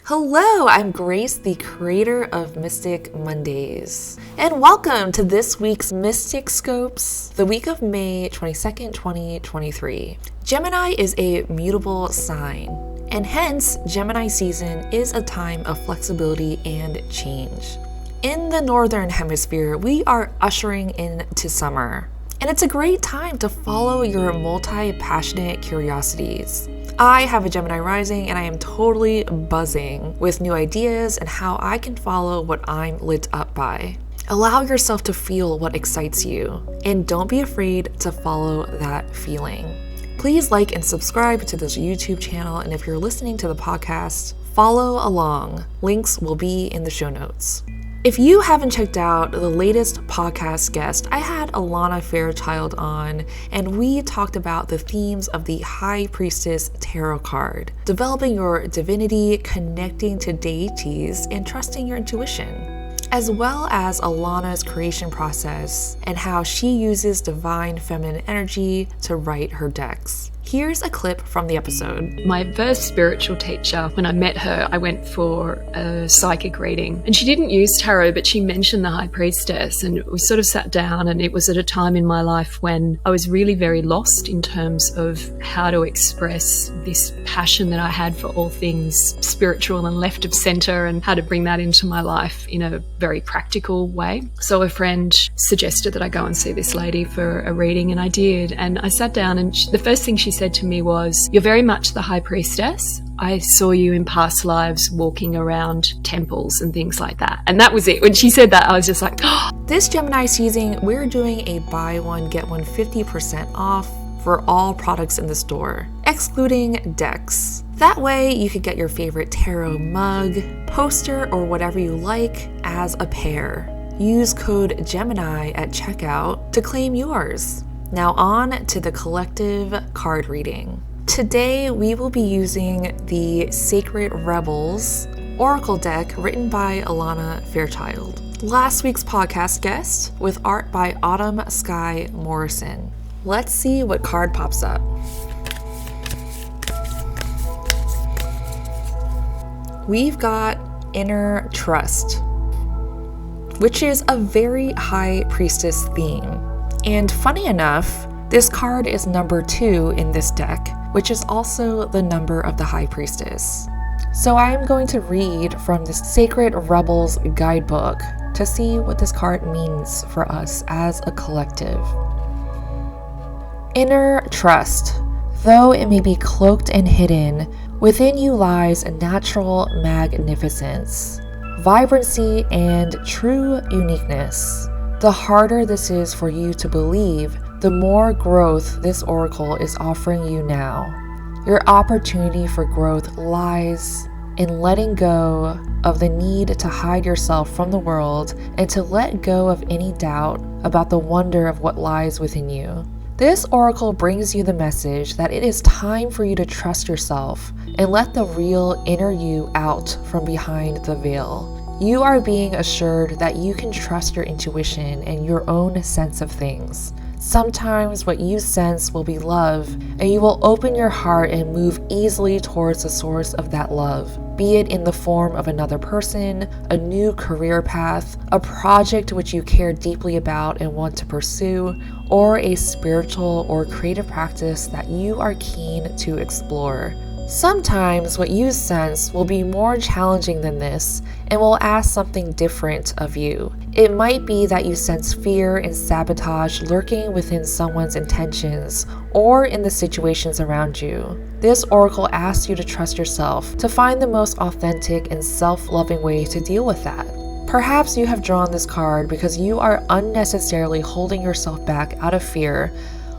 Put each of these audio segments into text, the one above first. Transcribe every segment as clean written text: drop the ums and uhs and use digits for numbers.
Hello, I'm Grace, the creator of Mystic Mondays, and welcome to this week's Mysticscopes, the week of May 22nd, 2023. Gemini is a mutable sign, and hence Gemini season is a time of flexibility and change. In the Northern Hemisphere, we are ushering into summer, and it's a great time to follow your multi-passionate curiosities. I have a Gemini rising and I am totally buzzing with new ideas and how I can follow what I'm lit up by. Allow yourself to feel what excites you and don't be afraid to follow that feeling. Please like and subscribe to this YouTube channel, and if you're listening to the podcast, follow along. Links will be in the show notes. If you haven't checked out the latest podcast guest, I had Alana Fairchild on, and we talked about the themes of the High Priestess tarot card, developing your divinity, connecting to deities, and trusting your intuition, as well as Alana's creation process and how she uses divine feminine energy to write her decks. Here's a clip from the episode. My first spiritual teacher, when I met her, I went for a psychic reading. And she didn't use tarot, but she mentioned the High Priestess. And we sort of sat down, and it was at a time in my life when I was really very lost in terms of how to express this passion that I had for all things spiritual and left of center, and how to bring that into my life in a very practical way. So a friend suggested that I go and see this lady for a reading, and I did. And I sat down, and the first thing she said to me was, "You're very much the High Priestess. I saw you in past lives walking around temples and things like that." And that was it. When she said that, I was just like, oh. This Gemini season, we're doing a buy one, get one 50% off for all products in the store, excluding decks. That way you could get your favorite tarot mug, poster, or whatever you like as a pair. Use code Gemini at checkout to claim yours. Now on to the collective card reading. Today we will be using the Sacred Rebels Oracle deck written by Alana Fairchild, last week's podcast guest, with art by Autumn Sky Morrison. Let's see what card pops up. We've got Inner Trust, which is a very High Priestess theme. And funny enough, this card is number 2 in this deck, which is also the number of the High Priestess. So I am going to read from the Sacred Rebels guidebook to see what this card means for us as a collective. Inner trust. Though it may be cloaked and hidden, within you lies a natural magnificence, vibrancy, and true uniqueness. The harder this is for you to believe, the more growth this oracle is offering you now. Your opportunity for growth lies in letting go of the need to hide yourself from the world and to let go of any doubt about the wonder of what lies within you. This oracle brings you the message that it is time for you to trust yourself and let the real inner you out from behind the veil. You are being assured that you can trust your intuition and your own sense of things. Sometimes what you sense will be love, and you will open your heart and move easily towards the source of that love, be it in the form of another person, a new career path, a project which you care deeply about and want to pursue, or a spiritual or creative practice that you are keen to explore. Sometimes what you sense will be more challenging than this and will ask something different of you. It might be that you sense fear and sabotage lurking within someone's intentions or in the situations around you. This oracle asks you to trust yourself to find the most authentic and self-loving way to deal with that. Perhaps you have drawn this card because you are unnecessarily holding yourself back out of fear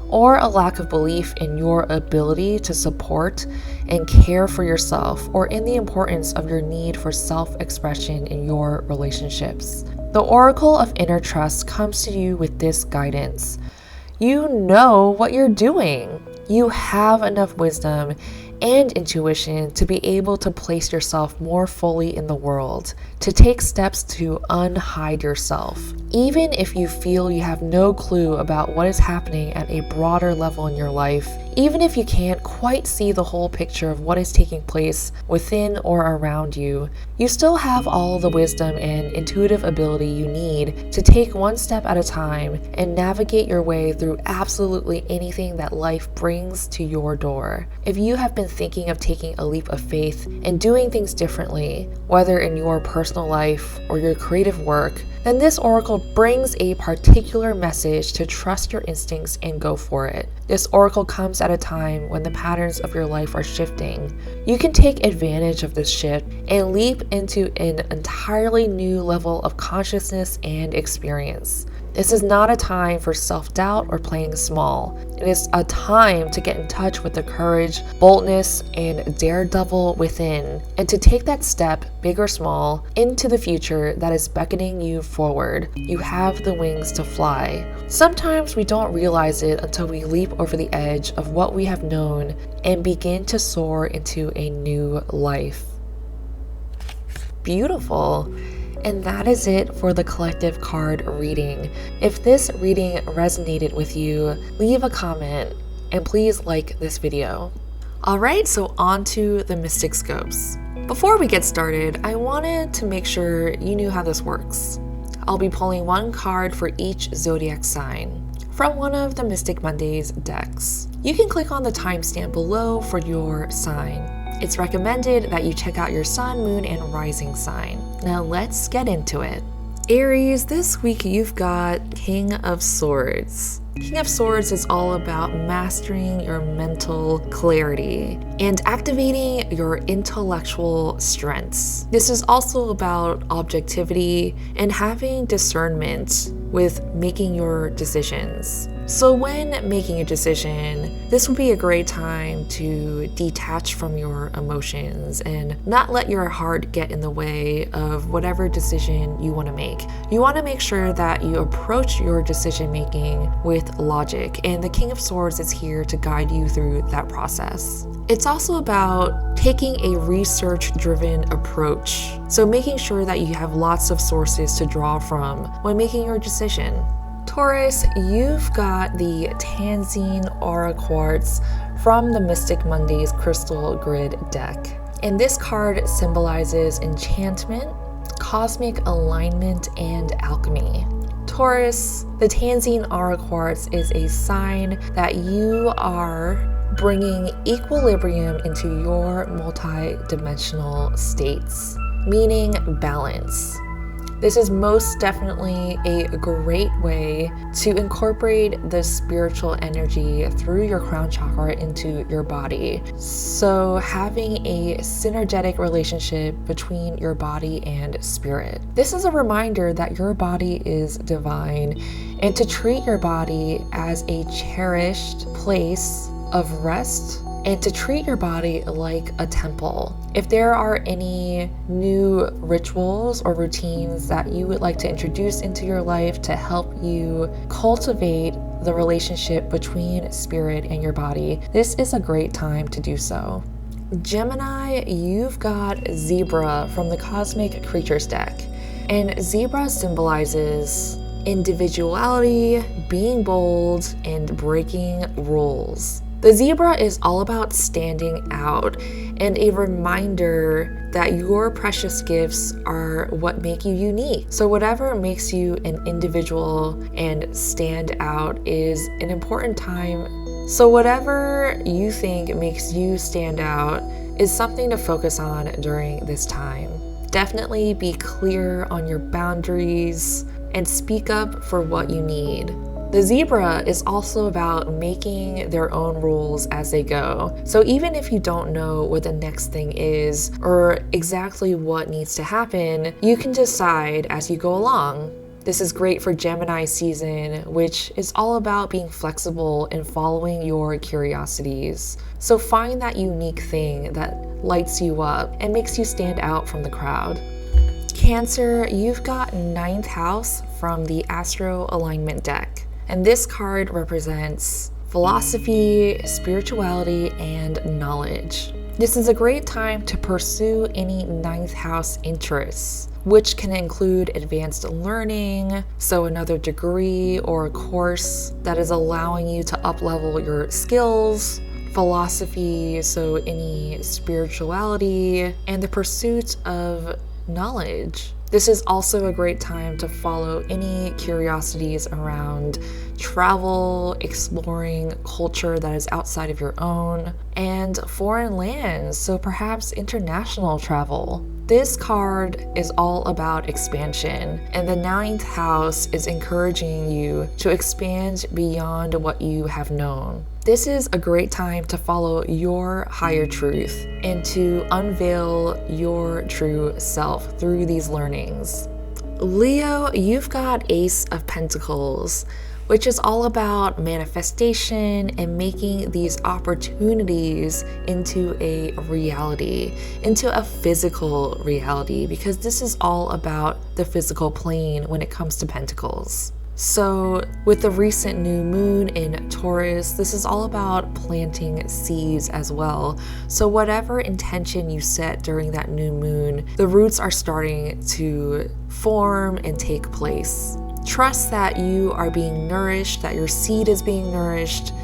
or a lack of belief in your ability to support and care for yourself, or in the importance of your need for self-expression in your relationships. The Oracle of Inner Trust comes to you with this guidance. You know what you're doing. You have enough wisdom and intuition to be able to place yourself more fully in the world, to take steps to unhide yourself. Even if you feel you have no clue about what is happening at a broader level in your life, even if you can't quite see the whole picture of what is taking place within or around you, you still have all the wisdom and intuitive ability you need to take one step at a time and navigate your way through absolutely anything that life brings to your door. If you have been thinking of taking a leap of faith and doing things differently, whether in your personal life or your creative work, then this oracle brings a particular message to trust your instincts and go for it. This oracle comes at a time when the patterns of your life are shifting. You can take advantage of this shift and leap into an entirely new level of consciousness and experience. This is not a time for self-doubt or playing small. It is a time to get in touch with the courage, boldness, and daredevil within, and to take that step, big or small, into the future that is beckoning you forward. You have the wings to fly. Sometimes we don't realize it until we leap over the edge of what we have known and begin to soar into a new life. Beautiful. And that is it for the collective card reading. If this reading resonated with you, leave a comment and please like this video. Alright, so on to the Mysticscopes. Before we get started, I wanted to make sure you knew how this works. I'll be pulling one card for each zodiac sign from one of the Mystic Mondays decks. You can click on the timestamp below for your sign. It's recommended that you check out your sun, moon, and rising sign. Now let's get into it. Aries, this week you've got King of Swords. King of Swords is all about mastering your mental clarity and activating your intellectual strengths. This is also about objectivity and having discernment with making your decisions. So when making a decision, this would be a great time to detach from your emotions and not let your heart get in the way of whatever decision you want to make. You want to make sure that you approach your decision making with logic, and the King of Swords is here to guide you through that process. It's also about taking a research-driven approach, so making sure that you have lots of sources to draw from when making your decision. Taurus, you've got the Tanzine Aura Quartz from the Mystic Mondays Crystal Grid deck. And this card symbolizes enchantment, cosmic alignment, and alchemy. Taurus, the Tanzine Aura Quartz is a sign that you are bringing equilibrium into your multi-dimensional states, meaning balance. This is most definitely a great way to incorporate the spiritual energy through your crown chakra into your body. So having a synergetic relationship between your body and spirit. This is a reminder that your body is divine and to treat your body as a cherished place of rest and to treat your body like a temple. If there are any new rituals or routines that you would like to introduce into your life to help you cultivate the relationship between spirit and your body, this is a great time to do so. Gemini, you've got Zebra from the Cosmic Creatures deck. And Zebra symbolizes individuality, being bold, and breaking rules. The zebra is all about standing out and a reminder that your precious gifts are what make you unique. So whatever makes you an individual and stand out is an important time. So whatever you think makes you stand out is something to focus on during this time. Definitely be clear on your boundaries and speak up for what you need. The zebra is also about making their own rules as they go. So even if you don't know what the next thing is or exactly what needs to happen, you can decide as you go along. This is great for Gemini season, which is all about being flexible and following your curiosities. So find that unique thing that lights you up and makes you stand out from the crowd. Cancer, you've got 9th house from the Astro Alignment deck. And this card represents philosophy, spirituality, and knowledge. This is a great time to pursue any 9th house interests, which can include advanced learning, so another degree or a course that is allowing you to up-level your skills, philosophy, so any spirituality, and the pursuit of knowledge. This is also a great time to follow any curiosities around travel, exploring culture that is outside of your own, and foreign lands, so perhaps international travel. This card is all about expansion, and the 9th house is encouraging you to expand beyond what you have known. This is a great time to follow your higher truth and to unveil your true self through these learnings. Leo, you've got Ace of Pentacles, which is all about manifestation and making these opportunities into a reality, into a physical reality, because this is all about the physical plane when it comes to Pentacles. So with the recent new moon in Taurus, this is all about planting seeds as well. So whatever intention you set during that new moon, the roots are starting to form and take place. Trust that you are being nourished, that your seed is being nourished,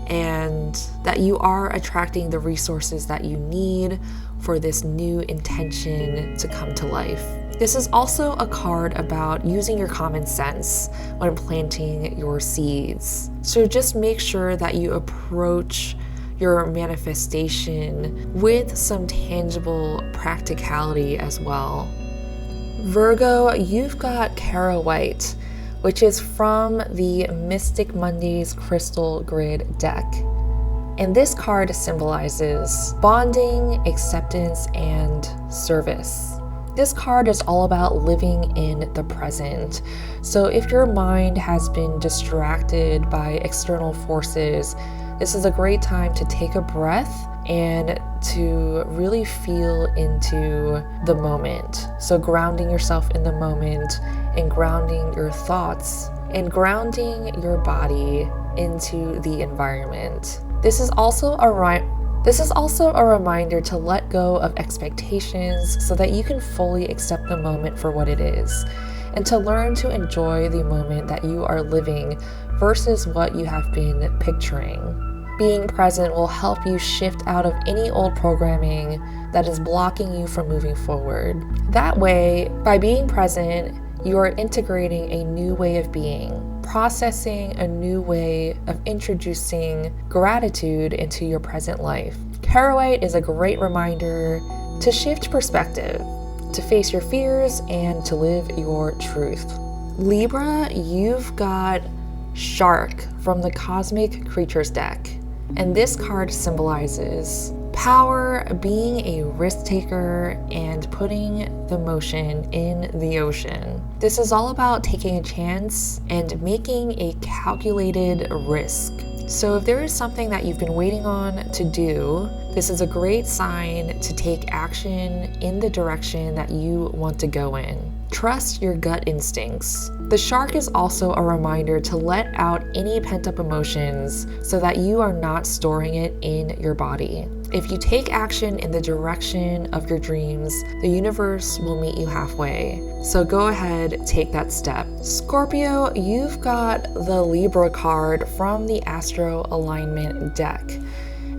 and that you are attracting the resources that you need for this new intention to come to life. This is also a card about using your common sense when planting your seeds. So just make sure that you approach your manifestation with some tangible practicality as well. Virgo, you've got Cara White, which is from the Mystic Mondays Crystal Grid deck. And this card symbolizes bonding, acceptance, and service. This card is all about living in the present. So if your mind has been distracted by external forces, this is a great time to take a breath and to really feel into the moment. So grounding yourself in the moment and grounding your thoughts and grounding your body into the environment. This is also a reminder to let go of expectations so that you can fully accept the moment for what it is, and to learn to enjoy the moment that you are living versus what you have been picturing. Being present will help you shift out of any old programming that is blocking you from moving forward. That way, by being present, you are integrating a new way of being, processing a new way of introducing gratitude into your present life. Cara White is a great reminder to shift perspective, to face your fears, and to live your truth. Libra, you've got Shark from the Cosmic Creatures deck. And this card symbolizes power, being a risk taker, and putting the motion in the ocean. This is all about taking a chance and making a calculated risk. So if there is something that you've been waiting on to do, this is a great sign to take action in the direction that you want to go in. Trust your gut instincts. The shark is also a reminder to let out any pent-up emotions so that you are not storing it in your body. If you take action in the direction of your dreams, the universe will meet you halfway. So go ahead, take that step. Scorpio, you've got the Libra card from the Astro Alignment deck.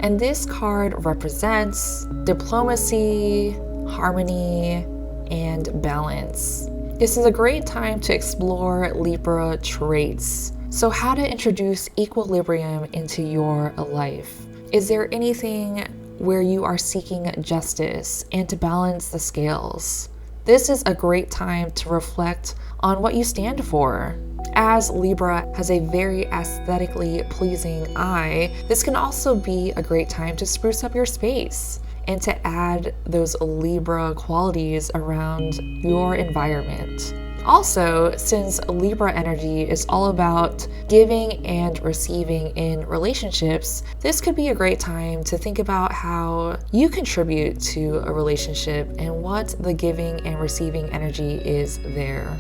And this card represents diplomacy, harmony, and balance. This is a great time to explore Libra traits. So how to introduce equilibrium into your life. Is there anything where you are seeking justice and to balance the scales? This is a great time to reflect on what you stand for. As Libra has a very aesthetically pleasing eye, this can also be a great time to spruce up your space and to add those Libra qualities around your environment. Also, since Libra energy is all about giving and receiving in relationships, this could be a great time to think about how you contribute to a relationship and what the giving and receiving energy is there.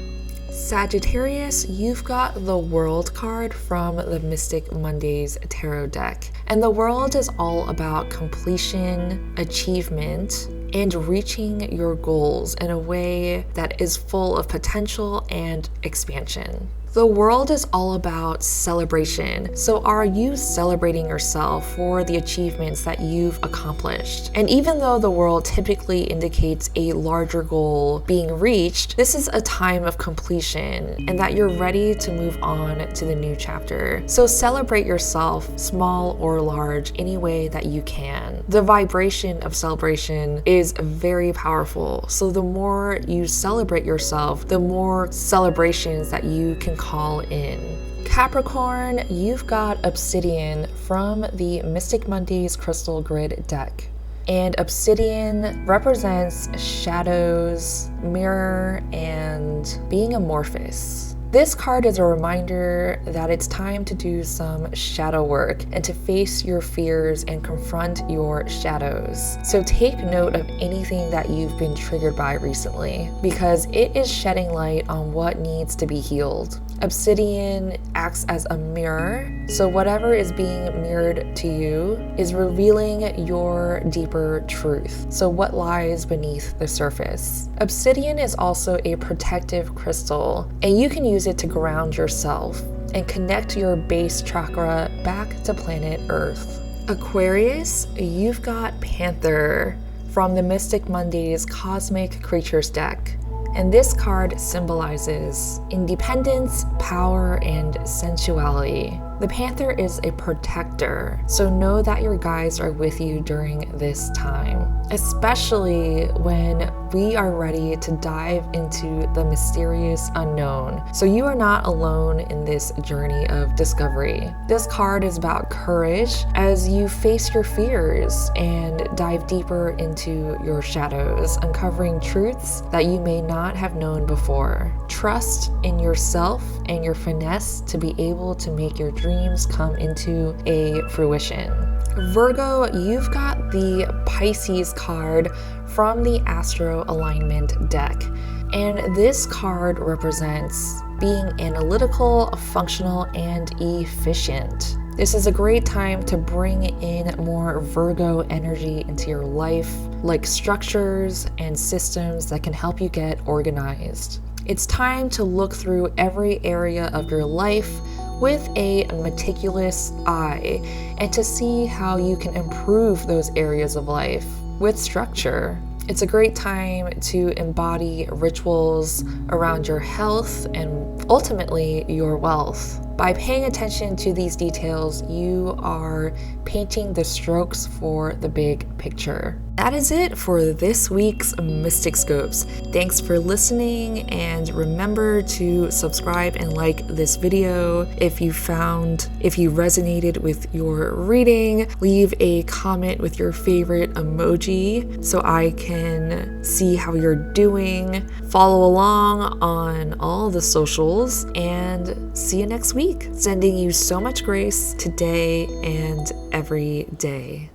Sagittarius, you've got the World card from the Mystic Mondays tarot deck. And the World is all about completion, achievement, and reaching your goals in a way that is full of potential and expansion. The World is all about celebration. So are you celebrating yourself for the achievements that you've accomplished? And even though the World typically indicates a larger goal being reached, this is a time of completion and that you're ready to move on to the new chapter. So celebrate yourself, small or large, any way that you can. The vibration of celebration is very powerful. So the more you celebrate yourself, the more celebrations that you can call in. Capricorn, you've got Obsidian from the Mystic Mondays Crystal Grid deck. And Obsidian represents shadows, mirror, and being amorphous. This card is a reminder that it's time to do some shadow work and to face your fears and confront your shadows. So take note of anything that you've been triggered by recently, because it is shedding light on what needs to be healed. Obsidian acts as a mirror, so whatever is being mirrored to you is revealing your deeper truth. So what lies beneath the surface? Obsidian is also a protective crystal, and you can use it to ground yourself and connect your base chakra back to planet Earth. Aquarius, you've got Panther from the Mystic Mondays Cosmic Creatures deck. And this card symbolizes independence, power, and sensuality. The Panther is a protector, so know that your guides are with you during this time, especially when we are ready to dive into the mysterious unknown. So you are not alone in this journey of discovery. This card is about courage as you face your fears and dive deeper into your shadows, uncovering truths that you may not have known before. Trust in yourself and your finesse to be able to make your dreams come into a fruition. Virgo, you've got the Pisces card from the Astro Alignment deck. And this card represents being analytical, functional, and efficient. This is a great time to bring in more Virgo energy into your life, like structures and systems that can help you get organized. It's time to look through every area of your life with a meticulous eye and to see how you can improve those areas of life with structure. It's a great time to embody rituals around your health and ultimately your wealth. By paying attention to these details, you are painting the strokes for the big picture. That is it for this week's Mysticscopes. Thanks for listening, and remember to subscribe and like this video. If you resonated with your reading, leave a comment with your favorite emoji so I can see how you're doing. Follow along on all the socials, and see you next week. Sending you so much grace today and every day.